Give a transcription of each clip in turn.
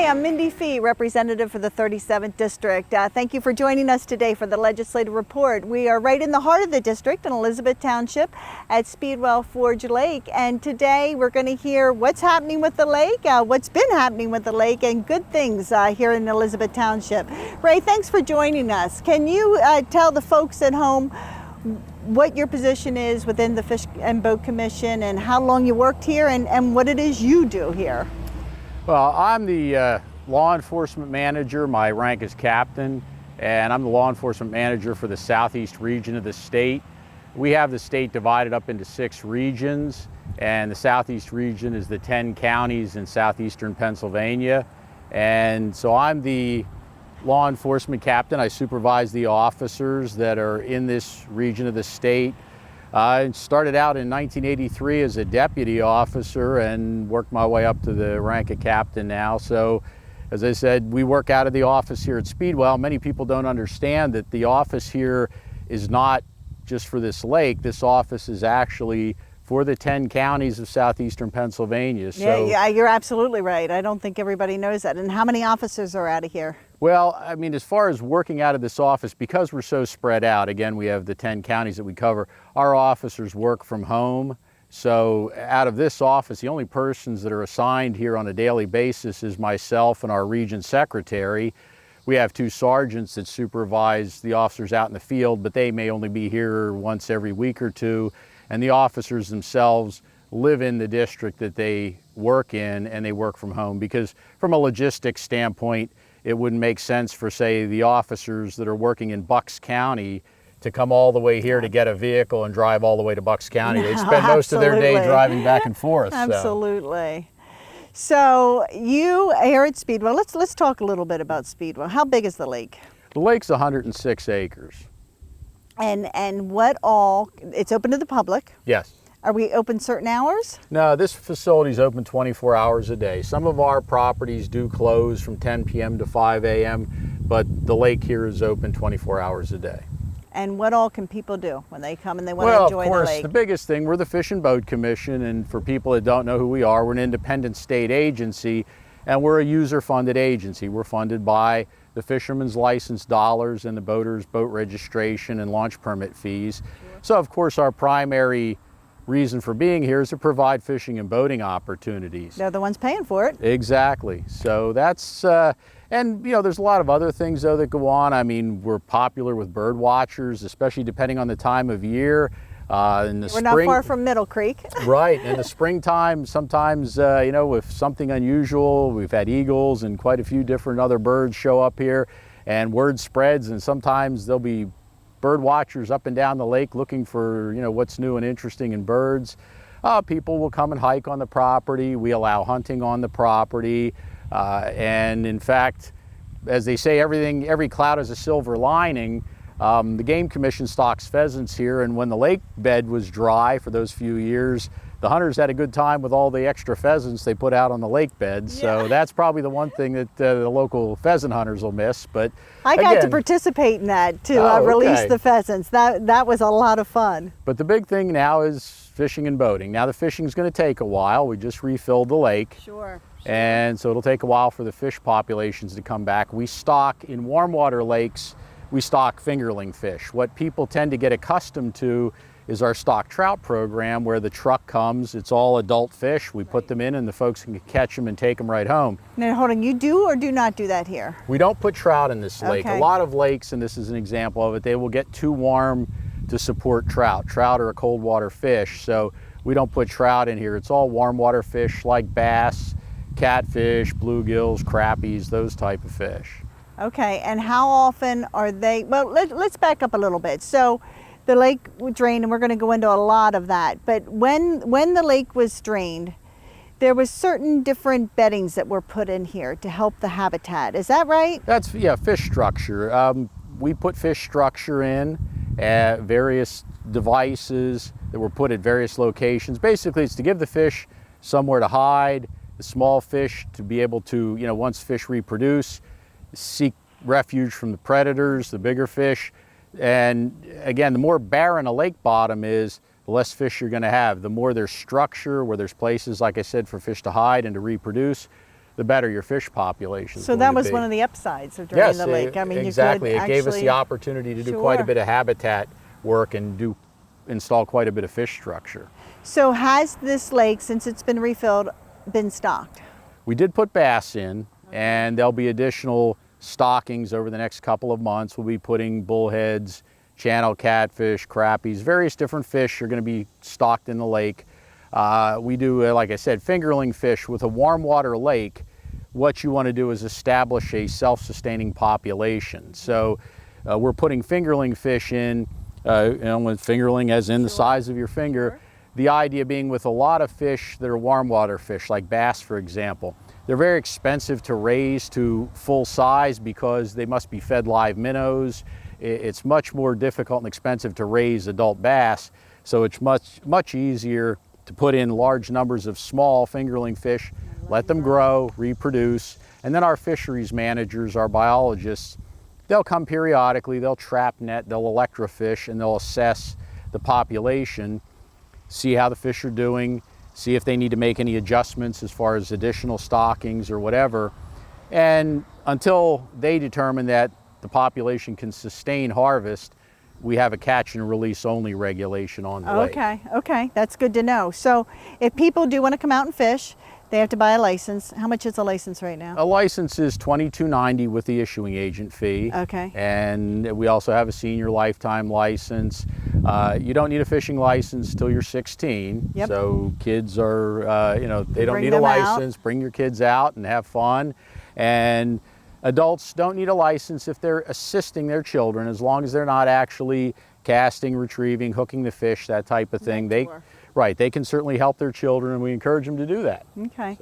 I'm Mindy Fee, representative for the 37th District. Thank you for joining us today for the Legislative Report. We are right in the heart of the district in Elizabeth Township at Speedwell Forge Lake, and today we're going to hear what's happening with the lake, what's been happening with the lake, and good things here in Elizabeth Township. Ray, thanks for joining us. Can you tell the folks at home what your position is within the Fish and Boat Commission and how long you worked here and what it is you do here? Well, I'm the law enforcement manager. My rank is captain, and I'm the law enforcement manager for the southeast region of the state. We have the state divided up into 6 regions, and the southeast region is the 10 counties in southeastern Pennsylvania. And so I'm the law enforcement captain. I supervise the officers that are in this region of the state. I started out in 1983 as a deputy officer and worked my way up to the rank of captain now. So, as I said, we work out of the office here at Speedwell. Many people don't understand that the office here is not just for this lake. This office is actually for the 10 counties of southeastern Pennsylvania. So, yeah, you're absolutely right. I don't think everybody knows that. And how many officers are out of here? Well, I mean, as far as working out of this office, because we're so spread out, again, we have the 10 counties that we cover, our officers work from home. So out of this office, the only persons that are assigned here on a daily basis is myself and our region secretary. We have 2 sergeants that supervise the officers out in the field, but they may only be here once every week or 2. And the officers themselves live in the district that they work in, and they work from home, because from a logistics standpoint, it wouldn't make sense for, say, the officers that are working in Bucks County to come all the way here to get a vehicle and drive all the way to Bucks County. They'd spend most of their day driving back and forth. Absolutely. So you here at Speedwell, let's talk a little bit about Speedwell. How big is the lake? The lake's 106 acres. And what all, it's open to the public? Yes. Are we open certain hours? No, this facility is open 24 hours a day. Some of our properties do close from 10 p.m. to 5 a.m., but the lake here is open 24 hours a day. And what all can people do when they come and they want to enjoy the lake? Well, of course, the biggest thing, we're the Fish and Boat Commission, and for people that don't know who we are, we're an independent state agency, and we're a user-funded agency. We're funded by the fishermen's license dollars and the boaters' boat registration and launch permit fees. Sure. So, of course, our primary reason for being here is to provide fishing and boating opportunities. They're the ones paying for it. Exactly. So that's, and you know, there's a lot of other things though that go on. I mean, we're popular with bird watchers, especially depending on the time of year. In the We're spring, not far from Middle Creek. Right. In the springtime, sometimes, you know, with something unusual, we've had eagles and quite a few different other birds show up here, and word spreads, and sometimes there'll be bird watchers up and down the lake looking for, you know, what's new and interesting in birds. People will come and hike on the property. We allow hunting on the property. And in fact, as they say, every cloud has a silver lining. The Game Commission stocks pheasants here, and when the lake bed was dry for those few years, the hunters had a good time with all the extra pheasants they put out on the lake bed. So that's probably the one thing that the local pheasant hunters will miss. But I got to participate in that to release the pheasants. That was a lot of fun. But the big thing now is fishing and boating. Now the fishing is going to take a while. We just refilled the lake. Sure. And so it'll take a while for the fish populations to come back. We stock in warm water lakes, we stock fingerling fish. What people tend to get accustomed to is our stock trout program, where the truck comes, it's all adult fish, we put them in and the folks can catch them and take them right home. Now hold on, you do or do not do that here? We don't put trout in this lake. Okay. A lot of lakes, and this is an example of it, they will get too warm to support trout. Trout are a cold water fish, so we don't put trout in here. It's all warm water fish like bass, catfish, bluegills, crappies, those type of fish. Okay, and how often are they, well, let's back up a little bit. So the lake drained, and we're going to go into a lot of that, but when the lake was drained, there was certain different beddings that were put in here to help the habitat. Is that right? That's, yeah, fish structure. We put fish structure in, various devices that were put at various locations. Basically, it's to give the fish somewhere to hide, the small fish to be able to, you know, once fish reproduce, seek refuge from the predators, the bigger fish. And again, the more barren a lake bottom is, the less fish you're going to have. The more there's structure, where there's places, like I said, for fish to hide and to reproduce, the better your fish population. So that was one of the upsides of draining the lake. I mean, exactly. You could it gave us the opportunity to do quite a bit of habitat work and install quite a bit of fish structure. So has this lake, since it's been refilled, been stocked? We did put bass in, and there'll be additional stockings over the next couple of months. We'll be putting bullheads, channel catfish, crappies, various different fish are going to be stocked in the lake. We do, like I said, fingerling fish. With a warm water lake, what you want to do is establish a self-sustaining population. So we're putting fingerling fish in, with fingerling as in the size of your finger. The idea being with a lot of fish that are warm water fish, like bass, for example, they're very expensive to raise to full size because they must be fed live minnows. It's much more difficult and expensive to raise adult bass, so it's much easier to put in large numbers of small fingerling fish, let them grow, reproduce, and then our fisheries managers, our biologists, they'll come periodically, they'll trap net, they'll electrofish, and they'll assess the population, see how the fish are doing, see if they need to make any adjustments as far as additional stockings or whatever. And until they determine that the population can sustain harvest, we have a catch and release only regulation on the lake. Okay, that's good to know. So if people do want to come out and fish, they have to buy a license. How much is a license right now? A license is $22.90 with the issuing agent fee. Okay. And we also have a senior lifetime license. You don't need a fishing license till you're 16. Yep. So kids are, they don't Bring need a them license. out. Bring your kids out and have fun. And adults don't need a license if they're assisting their children, as long as they're not actually casting, retrieving, hooking the fish, that type of thing. They can certainly help their children, and we encourage them to do that. Okay.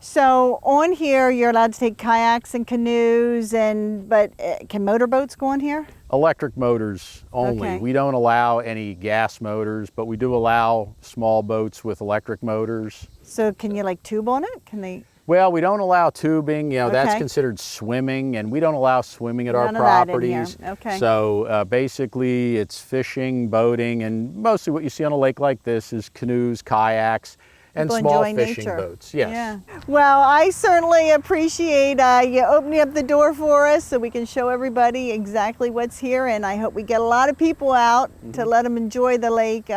So on here, you're allowed to take kayaks and canoes, but can motorboats go on here? Electric motors only. Okay. We don't allow any gas motors, but we do allow small boats with electric motors. So can you like tube on it? Can they? Well, we don't allow tubing. That's Okay. considered swimming, and we don't allow swimming at our None of that in properties. here. Okay. So basically, it's fishing, boating, and mostly what you see on a lake like this is canoes, kayaks, and People small enjoy fishing nature. boats. Yes. Yeah. Well, I certainly appreciate you opening up the door for us so we can show everybody exactly what's here, and I hope we get a lot of people out to let them enjoy the lake.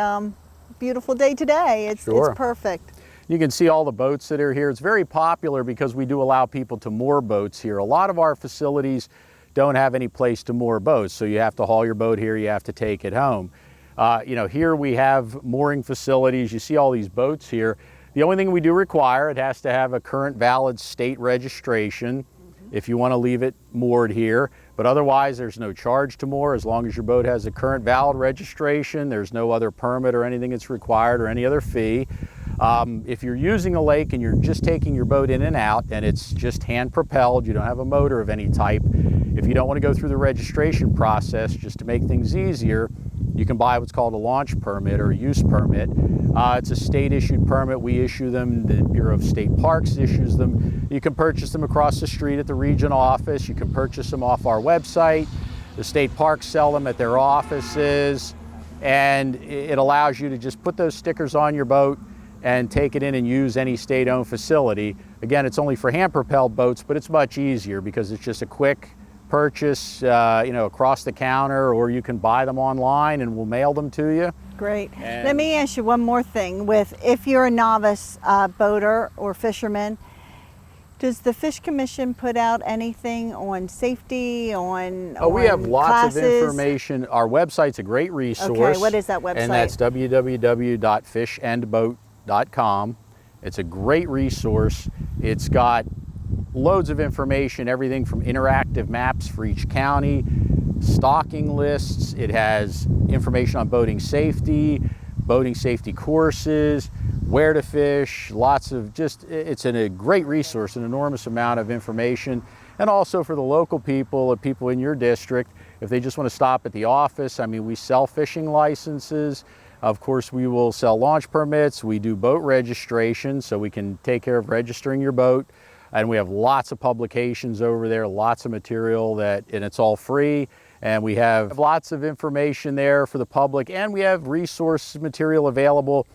Beautiful day today. It's perfect. You can see all the boats that are here. It's very popular because we do allow people to moor boats here. A lot of our facilities don't have any place to moor boats, so you have to haul your boat here, you have to take it home. Here we have mooring facilities. You see all these boats here. The only thing we do require, it has to have a current valid state registration if you want to leave it moored here. But otherwise, there's no charge to moor as long as your boat has a current valid registration. There's no other permit or anything that's required or any other fee. If you're using a lake and you're just taking your boat in and out and it's just hand propelled, you don't have a motor of any type, if you don't want to go through the registration process, just to make things easier, you can buy what's called a launch permit or a use permit. It's a state issued permit. We issue them. The Bureau of State Parks issues them. You can purchase them across the street at the region office. You can purchase them off our website. The state parks sell them at their offices, and it allows you to just put those stickers on your boat and take it in and use any state-owned facility. Again, it's only for hand-propelled boats, but it's much easier because it's just a quick purchase, across the counter, or you can buy them online and we'll mail them to you. Great. Let me ask you one more thing. If you're a novice boater or fisherman, does the Fish Commission put out anything on safety, on we have lots classes? of information. Our website's a great resource. Okay, what is that website? And that's www.fishandboat.com. It's a great resource. It's got loads of information, everything from interactive maps for each county, stocking lists. It has information on boating safety courses, where to fish, it's a great resource, an enormous amount of information. And also for the local people in your district, if they just want to stop at the office, we sell fishing licenses. Of course, we will sell launch permits. We do boat registration, so we can take care of registering your boat. And we have lots of publications over there, lots of material and it's all free. And we have lots of information there for the public, and we have resource material available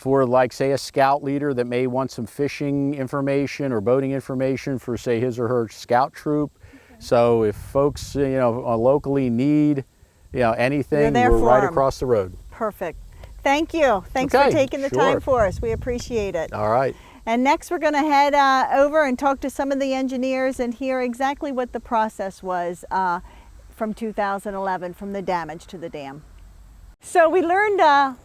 for, like, say, a scout leader that may want some fishing information or boating information for, say, his or her scout troop. So if folks, locally need, anything, there we're for right 'em. across the road. Perfect. Thank you. Thanks for Okay, taking the sure. time for us. We appreciate it. All right. And next we're going to head over and talk to some of the engineers and hear exactly what the process was from 2011 from the damage to the dam. So we learned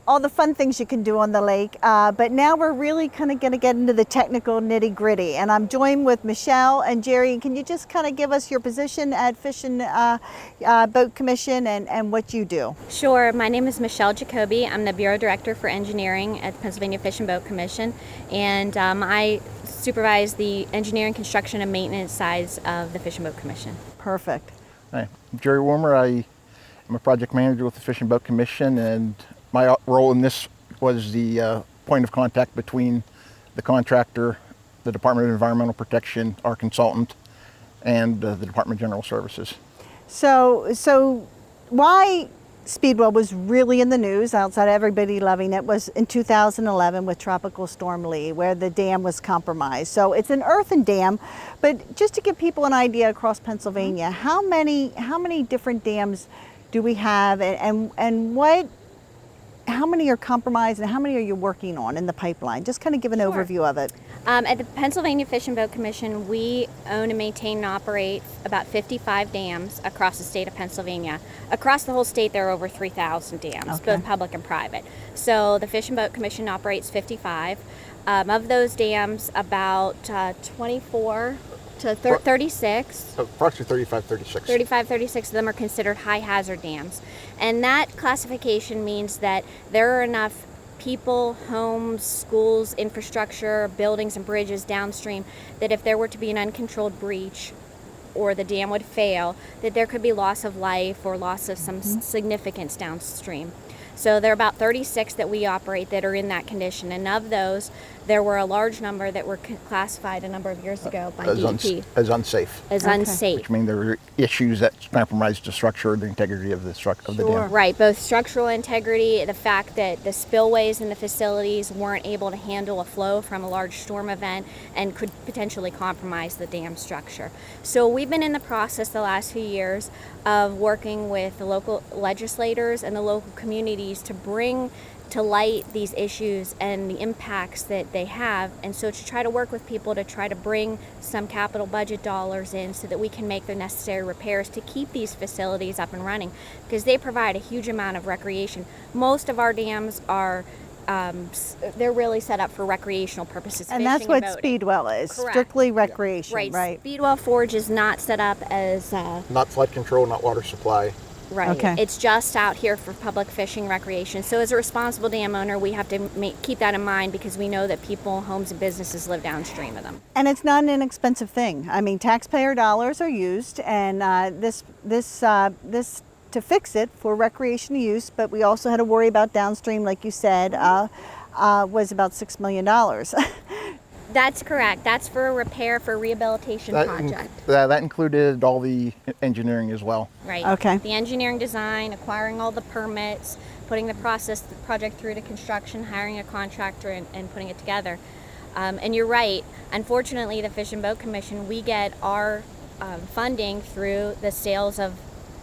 all the fun things you can do on the lake, but now we're really kind of going to get into the technical nitty-gritty. And I'm joined with Michelle and Jerry. Can you just kind of give us your position at Fish and Boat Commission and what you do? Sure. My name is Michelle Jacoby. I'm the Bureau Director for Engineering at the Pennsylvania Fish and Boat Commission, and I supervise the engineering, construction, and maintenance sides of the Fish and Boat Commission. Perfect. Hi, I'm Jerry Wormer. I'm a project manager with the Fish and Boat Commission, and my role in this was the point of contact between the contractor, the Department of Environmental Protection, our consultant, and the Department of General Services. So why Speedwell was really in the news, outside of everybody loving it, was in 2011 with Tropical Storm Lee, where the dam was compromised. So it's an earthen dam, but just to give people an idea across Pennsylvania, how many different dams do we have, and how many are compromised and how many are you working on in the pipeline? Just kind of give an Sure. overview of it. At the Pennsylvania Fish and Boat Commission, we own and maintain and operate about 55 dams across the state of Pennsylvania. Across the whole state, there are over 3,000 dams, Okay. both public and private. So the Fish and Boat Commission operates 55. Of those dams, about 24 to 36. Approximately 36. 36 of them are considered high hazard dams. And that classification means that there are enough people, homes, schools, infrastructure, buildings and bridges downstream that if there were to be an uncontrolled breach or the dam would fail, that there could be loss of life or loss of some significance downstream. So there are about 36 that we operate that are in that condition, and of those, there were a large number that were classified a number of years ago by DEP As unsafe, as Okay. unsafe. which means there were issues that compromised the structure or the integrity of the dam. Right, both structural integrity, the fact that the spillways in the facilities weren't able to handle a flow from a large storm event and could potentially compromise the dam structure. So we've been in the process the last few years of working with the local legislators and the local communities to bring to light these issues and the impacts that they have, and so to try to work with people to try to bring some capital budget dollars in so that we can make the necessary repairs to keep these facilities up and running, because they provide a huge amount of recreation. Most of our dams are they're really set up for recreational purposes. And that's fishing what boating. Speedwell is, Correct. strictly recreation, Right. right? Speedwell Forge is not set up as Not flood control, not water supply. right. Okay. It's just out here for public fishing recreation. So as a responsible dam owner, we have to keep that in mind, because we know that people, homes, and businesses live downstream of them. And it's not an inexpensive thing. I mean, taxpayer dollars are used, and this to fix it for recreational use, but we also had to worry about downstream, like you said, was about $6 million. That's correct. That's for a repair, for a rehabilitation project. That included all the engineering as well. Right. Okay. The engineering design, acquiring all the permits, putting the project through to construction, hiring a contractor, and putting it together. And you're right. Unfortunately, the Fish and Boat Commission, we get our funding through the sales of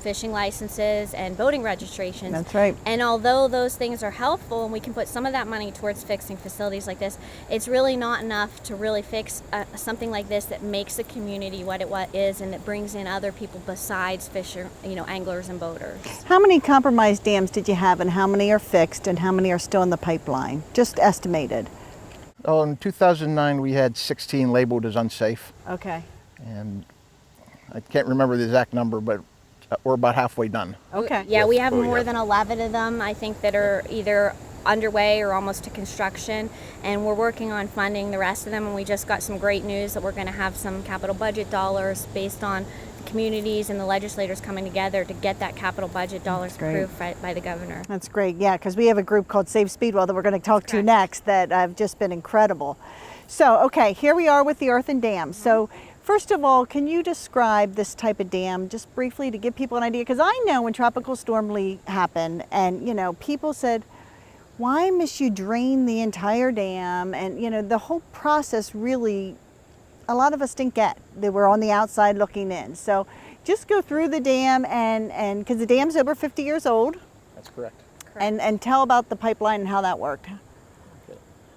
fishing licenses and boating registrations. That's right. And although those things are helpful and we can put some of that money towards fixing facilities like this, it's really not enough to really fix something like this that makes the community what it is, and that brings in other people besides anglers and boaters. How many compromised dams did you have, and how many are fixed, and how many are still in the pipeline? Just estimated. Oh, in 2009, we had 16 labeled as unsafe, Okay. and I can't remember the exact number, but we're about halfway done. Okay. Yeah, we have more than 11 of them, I think, that are either underway or almost to construction, and we're working on funding the rest of them, and we just got some great news that we're going to have some capital budget dollars based on the communities and the legislators coming together to get that capital budget dollars approved by the governor. That's great, yeah, because we have a group called Save Speedwell that we're going to talk to Correct. next that have just been incredible. So, okay, here we are with the earthen dam. So, first of all, can you describe this type of dam just briefly to give people an idea? Because I know when Tropical Storm Lee happened, and people said, why must you drain the entire dam? And you know, the whole process really, a lot of us didn't get. They were on the outside looking in. So just go through the dam and because the dam's over 50 years old. That's correct. And tell about the pipeline and how that worked.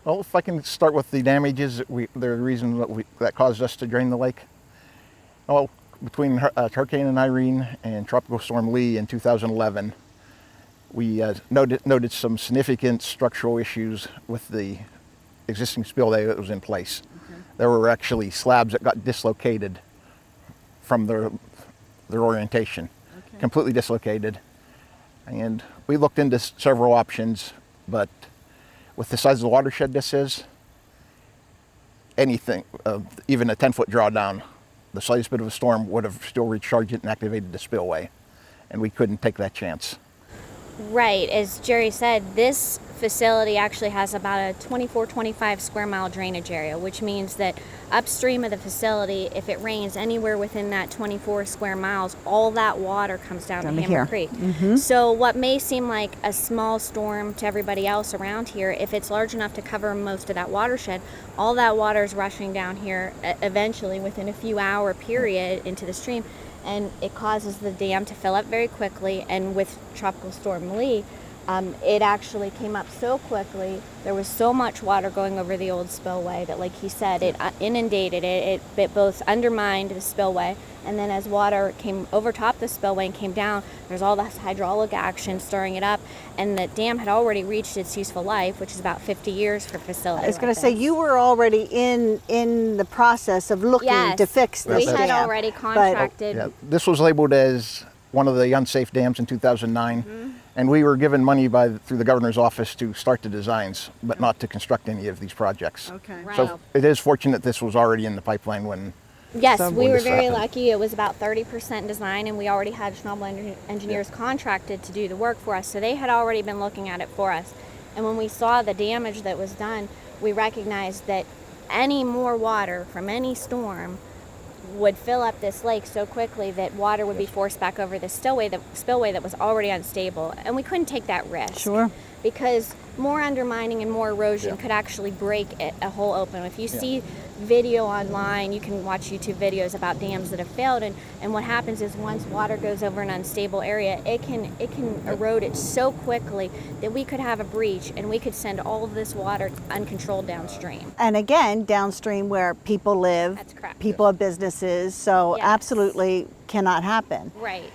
Well, if I can start with the damages, the reason that caused us to drain the lake. Well, between Hurricane Irene and Tropical Storm Lee in 2011, we noted some significant structural issues with the existing spillway that was in place. Okay. There were actually slabs that got dislocated from their orientation, completely dislocated. And we looked into several options, but with the size of the watershed this is, anything, even a 10-foot drawdown, the slightest bit of a storm would have still recharged it and activated the spillway. And we couldn't take that chance. Right, as Jerry said, this facility actually has about a 24-25 square mile drainage area, which means that upstream of the facility, if it rains anywhere within that 24 square miles, all that water comes down to Hammer Creek. So what may seem like a small storm to everybody else around here, if it's large enough to cover most of that watershed, all that water is rushing down here eventually within a few hour period into the stream. And it causes the dam to fill up very quickly. And with Tropical Storm Lee, it actually came up so quickly. There was so much water going over the old spillway that, like he said, it inundated it. It both undermined the spillway, and then as water came over top the spillway and came down, there's all this hydraulic action stirring it up, and the dam had already reached its useful life, which is about 50 years for facilities. I was going to say, you were already in the process of looking to fix this dam. We had already contracted. This was labeled as one of the unsafe dams in 2009. And we were given money through the governor's office to start the designs, but not to construct any of these projects. Okay. Right. So it is fortunate this was already in the pipeline when. Yes, we were very lucky. It was about 30% design, and we already had Schnabel engineers contracted to do the work for us, so they had already been looking at it for us. And when we saw the damage that was done, we recognized that any more water from any storm would fill up this lake so quickly that water would be forced back over the spillway that was already unstable. And we couldn't take that risk. Sure. Because more undermining and more erosion could actually break a hole open. If you see video online, you can watch YouTube videos about dams that have failed, and what happens is once water goes over an unstable area, it can erode it so quickly that we could have a breach and we could send all of this water uncontrolled downstream. And again, downstream where people live, That's correct. people have businesses, so Yes. absolutely cannot happen. Right.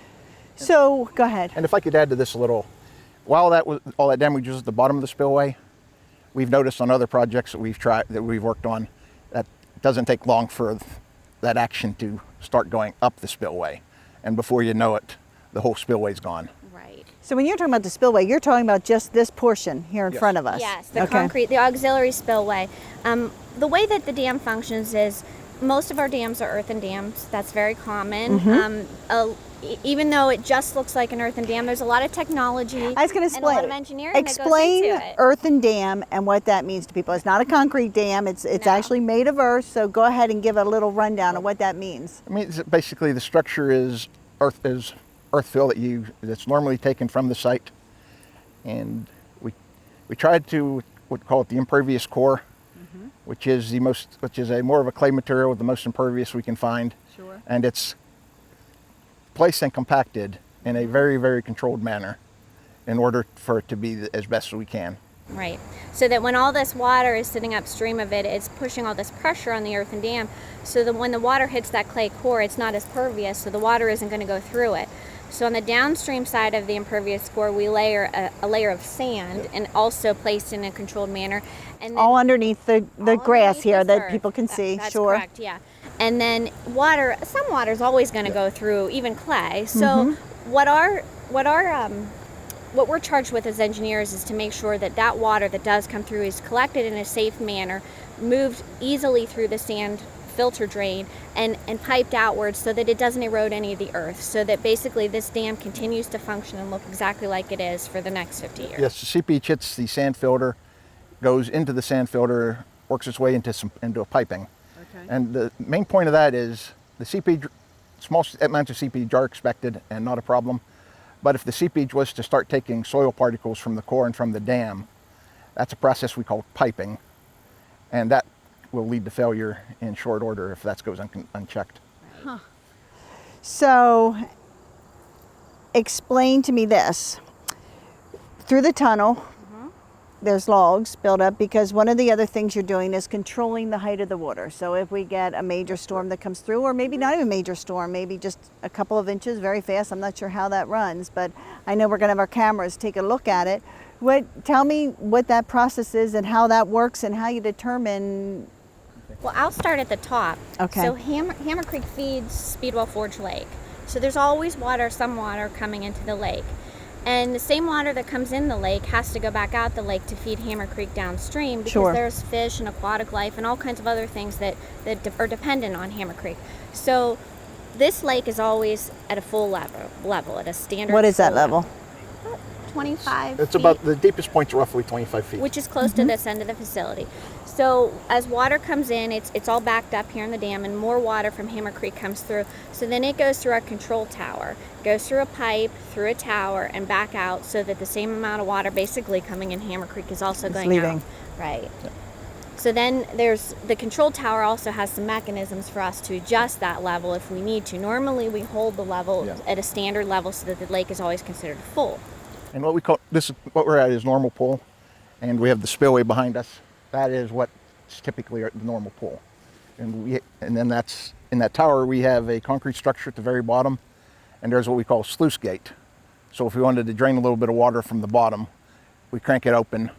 So go ahead. And if I could add to this a little, while all that damage was at the bottom of the spillway, we've noticed on other projects that we've worked on, that it doesn't take long for that action to start going up the spillway. And before you know it, the whole spillway's gone. Right. So when you're talking about the spillway, you're talking about just this portion here in front of us. Yes, the concrete, the auxiliary spillway. The way that the dam functions is most of our dams are earthen dams. That's very common. Even though it just looks like an earthen dam, there's a lot of technology. I was going to explain. And a lot of engineering Explain that goes into it. earthen dam and what that means to people. It's not a concrete dam. It's actually made of earth. So go ahead and give a little rundown of what that means. I mean, basically the structure is earth fill that's normally taken from the site, and we tried to call it the impervious core, which is more of a clay material with the most impervious we can find. Sure. And it's placed and compacted in a very, very controlled manner in order for it to be as best as we can. Right. So that when all this water is sitting upstream of it, it's pushing all this pressure on the earthen dam, so that when the water hits that clay core, it's not as pervious, so the water isn't going to go through it. So on the downstream side of the impervious core, we layer a layer of sand, and also placed in a controlled manner. And then All underneath the grass underneath here this that earth. people can see. That's Sure. correct, yeah. And then some water is always going to go through, even clay. So what we're charged with as engineers is to make sure that that water that does come through is collected in a safe manner, moved easily through the sand filter drain, and piped outwards so that it doesn't erode any of the earth, so that basically this dam continues to function and look exactly like it is for the next 50 years. Yes, the seepage hits the sand filter, goes into the sand filter, works its way into a piping. Okay. And the main point of that is the seepage, small amounts of seepage are expected and not a problem. But if the seepage was to start taking soil particles from the core and from the dam, That's a process we call piping, and that will lead to failure in short order if that goes unchecked. So explain to me this. Through the tunnel, there's logs built up because one of the other things you're doing is controlling the height of the water. So if we get a major storm that comes through, or maybe not even a major storm, maybe just a couple of inches very fast, I'm not sure how that runs, but I know we're going to have our cameras take a look at it. Tell me what that process is and how that works and how you determine. Well, I'll start at the top. Okay. So Hammer Creek feeds Speedwell Forge Lake. So there's always water, some water coming into the lake. And the same water that comes in the lake has to go back out the lake to feed Hammer Creek downstream because Sure. there's fish and aquatic life and all kinds of other things that are dependent on Hammer Creek. So this lake is always at a full level at a standard. What is that full level? 25 It's feet, about, the deepest point's roughly 25 feet. which is close to this end of the facility. So as water comes in, it's all backed up here in the dam, and more water from Hammer Creek comes through. So then it goes through our control tower, goes through a pipe, through a tower, and back out, so that the same amount of water basically coming in Hammer Creek is also going leaving. out. Right. So then there's the control tower also has some mechanisms for us to adjust that level if we need to. Normally we hold the level at a standard level so that the lake is always considered full. And what we call this, what we're at is normal pool, and we have the spillway behind us. That is what's typically the normal pool, and then that's in that tower. We have a concrete structure at the very bottom, and there's what we call a sluice gate. So if we wanted to drain a little bit of water from the bottom, we crank it open.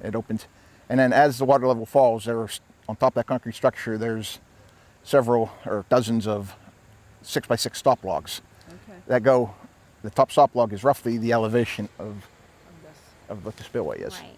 It opens, and then as the water level falls, there's on top of that concrete structure, there's several or dozens of 6x6 stop logs that go. The top stop log is roughly the elevation of what the spillway is. Right.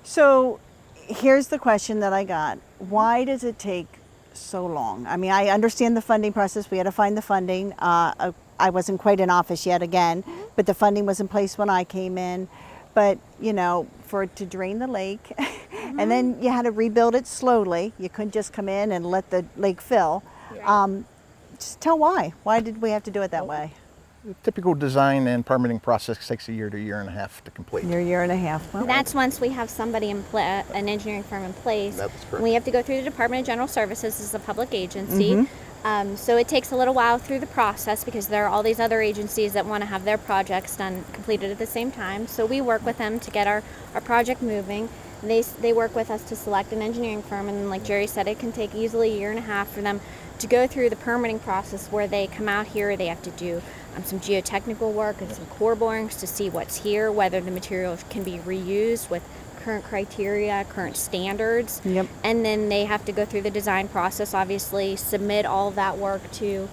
So here's the question that I got. Why does it take so long? I mean, I understand the funding process. We had to find the funding. I wasn't quite in office yet again, but the funding was in place when I came in. But, you know, for it to drain the lake, and then you had to rebuild it slowly. You couldn't just come in and let the lake fill. Right. Just tell why. Why did we have to do it that way? The typical design and permitting process takes a year to a year and a half to complete. Year and a half. Well, That's once we have somebody an engineering firm in place. That's correct. We have to go through the Department of General Services as a public agency. So it takes a little while through the process because there are all these other agencies that want to have their projects done completed at the same time. So we work with them to get our project moving. They work with us to select an engineering firm, and like Jerry said, it can take easily a year and a half for them to go through the permitting process where they come out here. They have to do some geotechnical work and some core borings to see what's here, whether the material can be reused with current criteria, current standards. Yep. And then they have to go through the design process, obviously submit all of that work to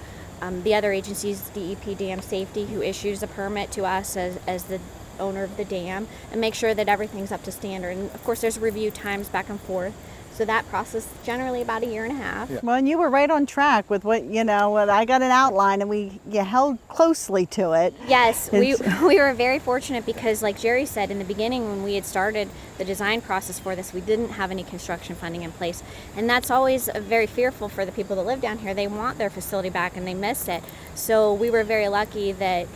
the other agencies, DEP Dam Safety, who issues a permit to us as the owner of the dam, and make sure that everything's up to standard. And of course there's review times back and forth. So that process generally about a year and a half. Yeah. Well, and you were right on track with what I got an outline, and you held closely to it. Yes, we were very fortunate because, like Jerry said, in the beginning when we had started the design process for this, we didn't have any construction funding in place. And that's always very fearful for the people that live down here. They want their facility back and they miss it. So we were very lucky that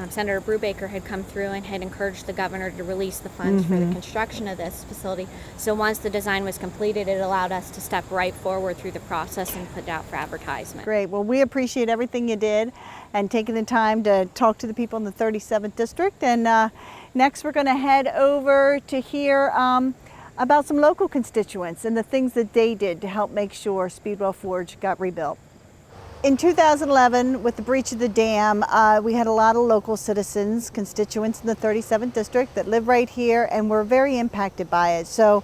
Senator Brubaker had come through and had encouraged the governor to release the funds for the construction of this facility. So once the design was completed, it allowed us to step right forward through the process and put it out for advertisement. Great. Well, we appreciate everything you did and taking the time to talk to the people in the 37th District. And next we're going to head over to hear about some local constituents and the things that they did to help make sure Speedwell Forge got rebuilt. In 2011, with the breach of the dam, we had a lot of local citizens, constituents in the 37th District that live right here and were very impacted by it. So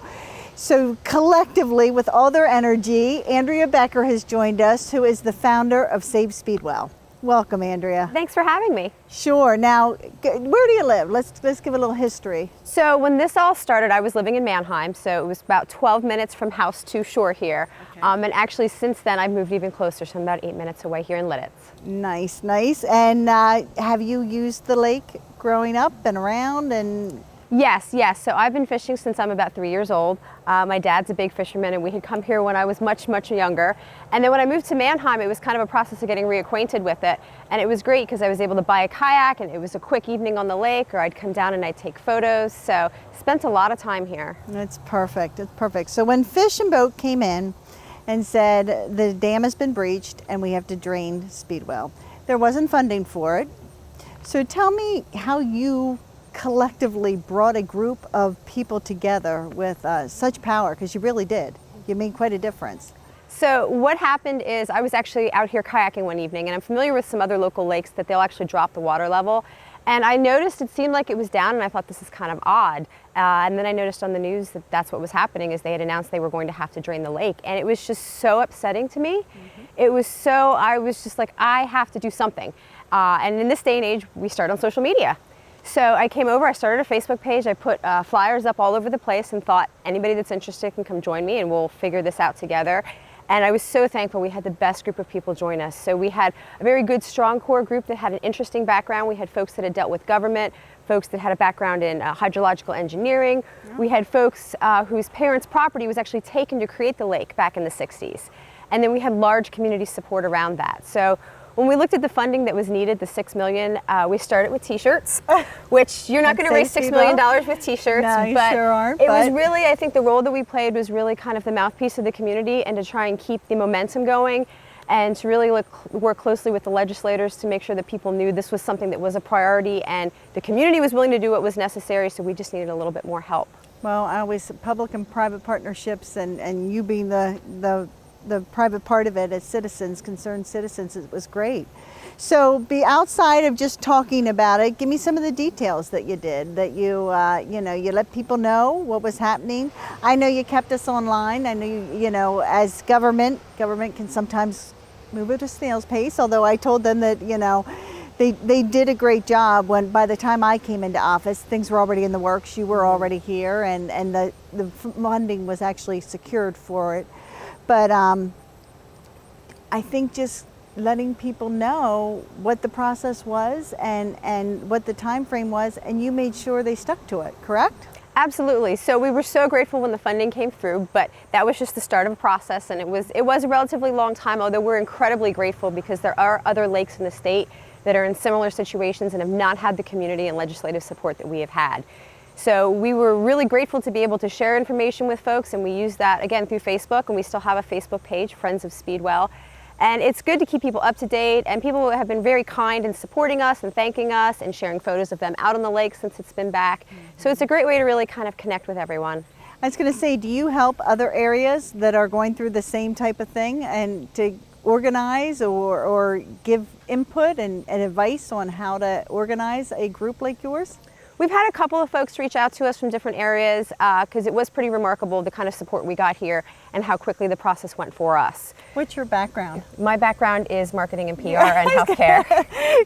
collectively, with all their energy, Andrea Becker has joined us, who is the founder of Save Speedwell. Welcome, Andrea. Thanks for having me. Sure. Now, where do you live? Let's give a little history. So when this all started, I was living in Mannheim, so it was about 12 minutes from house to shore here. Okay. And actually, since then, I've moved even closer, so I'm about 8 minutes away here in Lidditz. Nice, nice. And have you used the lake growing up and around? And Yes, yes. So I've been fishing since I'm about 3 years old. My dad's a big fisherman, and we had come here when I was much, much younger. And then when I moved to Mannheim, it was kind of a process of getting reacquainted with it. And it was great because I was able to buy a kayak, and it was a quick evening on the lake, or I'd come down and I'd take photos. So spent a lot of time here. It's perfect. It's perfect. So when Fish and Boat came in and said the dam has been breached and we have to drain Speedwell, there wasn't funding for it. So tell me how you collectively brought a group of people together with such power, because you really did. You made quite a difference. So what happened is I was actually out here kayaking one evening, and I'm familiar with some other local lakes that they'll actually drop the water level. And I noticed it seemed like it was down, and I thought this is kind of odd. And then I noticed on the news that that's what was happening, is they had announced they were going to have to drain the lake. And it was just so upsetting to me. It was so, I was just like, I have to do something. And in this day and age, we start on social media. So I came over, I started a Facebook page, I put flyers up all over the place and thought anybody that's interested can come join me and we'll figure this out together. And I was so thankful we had the best group of people join us. So we had a very good, strong core group that had an interesting background. We had folks that had dealt with government, folks that had a background in hydrological engineering. Yeah. We had folks whose parents' property was actually taken to create the lake back in the 60s. And then we had large community support around that. So when we looked at the funding that was needed, the $6 million, we started with t-shirts, which you're not going to raise $6 million with t-shirts. No, you but sure aren't. It was really, I think the role that we played was really kind of the mouthpiece of the community, and to try and keep the momentum going, and to really work closely with the legislators to make sure that people knew this was something that was a priority, and the community was willing to do what was necessary, so we just needed a little bit more help. Well, I always, public and private partnerships, and you being the private part of it as citizens, concerned citizens, it was great. So be outside of just talking about it, give me some of the details that you did, that you you let people know what was happening. I know you kept us online. I know you know, as government can sometimes move at a snail's pace, although I told them that, they did a great job. When by the time I came into office, things were already in the works. You were already here, and the funding was actually secured for it. But I think just letting people know what the process was and what the time frame was, and you made sure they stuck to it, correct? Absolutely. So we were so grateful when the funding came through, but that was just the start of a process, and it was a relatively long time, although we're incredibly grateful because there are other lakes in the state that are in similar situations and have not had the community and legislative support that we have had. So we were really grateful to be able to share information with folks, and we used that again through Facebook, and we still have a Facebook page, Friends of Speedwell. And it's good to keep people up to date, and people have been very kind in supporting us and thanking us and sharing photos of them out on the lake since it's been back. So it's a great way to really kind of connect with everyone. I was going to say, do you help other areas that are going through the same type of thing and to organize or give input and advice on how to organize a group like yours? We've had a couple of folks reach out to us from different areas because it was pretty remarkable the kind of support we got here and how quickly the process went for us. What's your background? My background is marketing and PR and healthcare.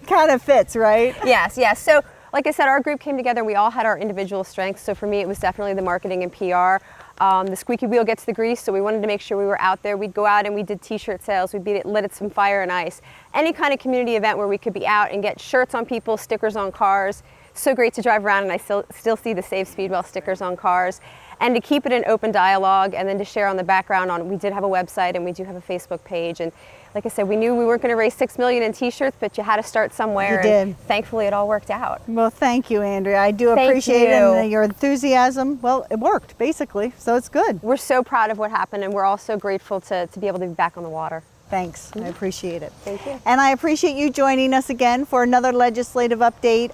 Kind of fits, right? Yes, yes. So like I said, our group came together. We all had our individual strengths. So for me, it was definitely the marketing and PR. The squeaky wheel gets the grease, so we wanted to make sure we were out there. We'd go out and we did t-shirt sales. We lit it some fire and ice. Any kind of community event where we could be out and get shirts on people, stickers on cars. So great to drive around and I still see the Save Speedwell stickers on cars, and to keep it an open dialogue, and then to share on the background on, we did have a website and we do have a Facebook page, and like I said, we knew we weren't going to raise $6 million in t-shirts, but you had to start somewhere. You did. And thankfully it all worked out. Well, thank you, Andrea. I do appreciate it, and your enthusiasm. Well, it worked basically, so it's good. We're so proud of what happened, and we're also grateful to be able to be back on the water. Thanks. I appreciate it. Thank you. And I appreciate you joining us again for another legislative update.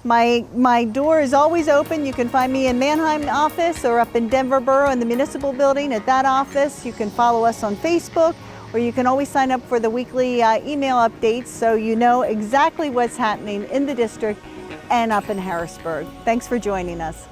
My door is always open. You can find me in Mannheim office or up in Denver Borough in the municipal building at that office. You can follow us on Facebook, or you can always sign up for the weekly email updates so you know exactly what's happening in the district and up in Harrisburg. Thanks for joining us.